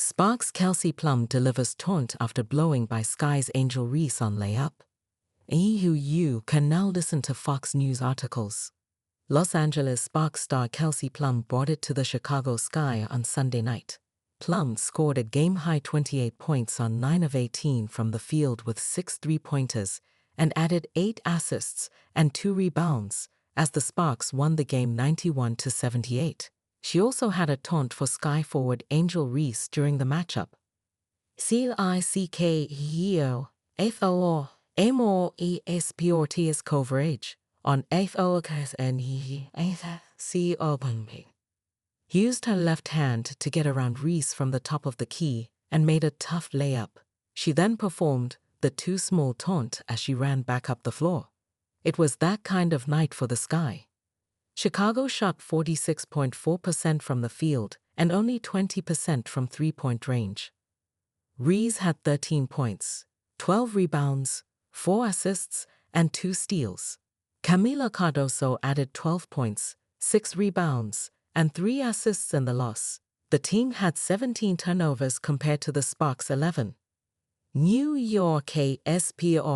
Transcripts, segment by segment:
Sparks Kelsey Plum delivers taunt after blowing by Sky's Angel Reese on layup. You can now listen to Fox News articles. Los Angeles Sparks star Kelsey Plum brought it to the Chicago Sky on Sunday night. Plum scored a game-high 28 points on 9 of 18 from the field with 6 three-pointers and added 8 assists and 2 rebounds as the Sparks won the game 91-78. She also had a taunt for Sky forward Angel Reese during the matchup. CICKEO, FOO, MOESPORTS coverage on FOOKSNE, used her left hand to get around Reese from the top of the key and made a tough layup. She then performed the too small taunt as she ran back up the floor. It was that kind of night for the Sky. Chicago shot 46.4% from the field and only 20% from three-point range. Reese had 13 points, 12 rebounds, 4 assists, and 2 steals. Camila Cardoso added 12 points, 6 rebounds, and 3 assists in the loss. The team had 17 turnovers compared to the Sparks' 11. New York SPRTSCSTA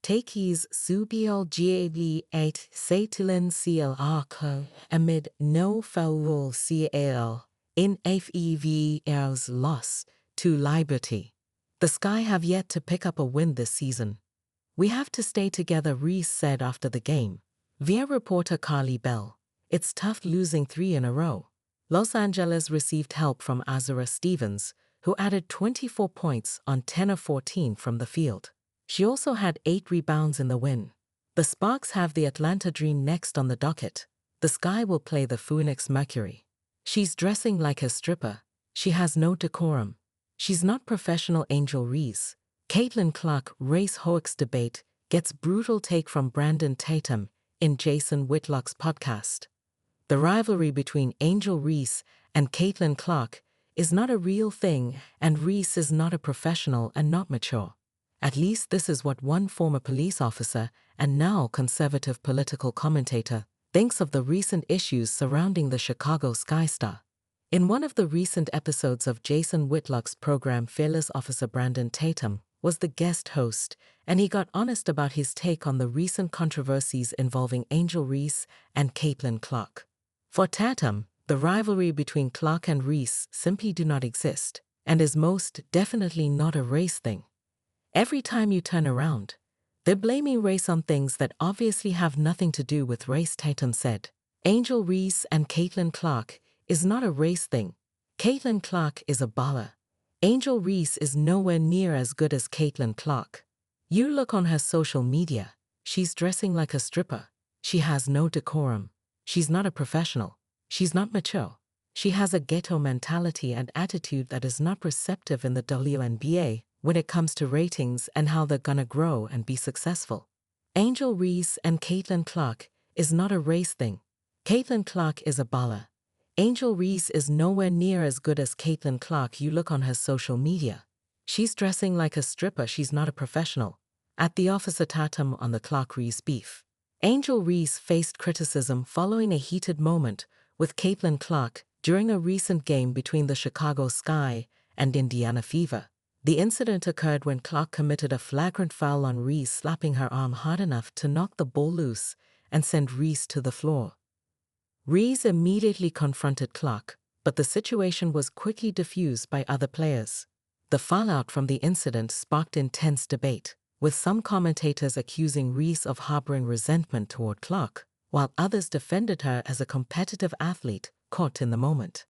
Takis Subial GAV8 Satelin CLRCO amid no foul CAL in FEVL's loss to Liberty. The Sky have yet to pick up a win this season. "We have to stay together," Reese said after the game. Via reporter Carly Bell, "It's tough losing 3 in a row." Los Angeles received help from Azura Stevens, who added 24 points on 10 of 14 from the field. She also had 8 rebounds in the win. The Sparks have the Atlanta Dream next on the docket. The Sky will play the Phoenix Mercury. "She's dressing like a stripper. She has no decorum. She's not professional." Angel Reese, Caitlin Clark race hoax debate gets brutal take from Brandon Tatum in Jason Whitlock's podcast. The rivalry between Angel Reese and Caitlin Clark is not a real thing, and Reese is not a professional and not mature. At least this is what one former police officer and now conservative political commentator thinks of the recent issues surrounding the Chicago Sky star. In one of the recent episodes of Jason Whitlock's program, Fearless Officer Brandon Tatum was the guest host, and he got honest about his take on the recent controversies involving Angel Reese and Caitlin Clark. For Tatum, the rivalry between Clark and Reese simply do not exist, and is most definitely not a race thing. Every time you turn around, they're blaming race on things that obviously have nothing to do with race, Tatum said. Angel Reese and Caitlin Clark is not a race thing. Caitlin Clark is a baller. Angel Reese is nowhere near as good as Caitlin Clark. You look on her social media, she's dressing like a stripper. She has no decorum. She's not a professional. She's not mature. She has a ghetto mentality and attitude that is not receptive in the WNBA when it comes to ratings and how they're gonna grow and be successful. Angel Reese and Caitlin Clark is not a race thing. Caitlin Clark is a baller. Angel Reese is nowhere near as good as Caitlin Clark. You look on her social media. She's dressing like a stripper. She's not a professional. At the Officer Tatum on the Clark-Reese beef. Angel Reese faced criticism following a heated moment with Caitlin Clark during a recent game between the Chicago Sky and Indiana Fever. The incident occurred when Clark committed a flagrant foul on Reese, slapping her arm hard enough to knock the ball loose and send Reese to the floor. Reese immediately confronted Clark, but the situation was quickly diffused by other players. The fallout from the incident sparked intense debate, with some commentators accusing Reese of harboring resentment toward Clark, while others defended her as a competitive athlete caught in the moment.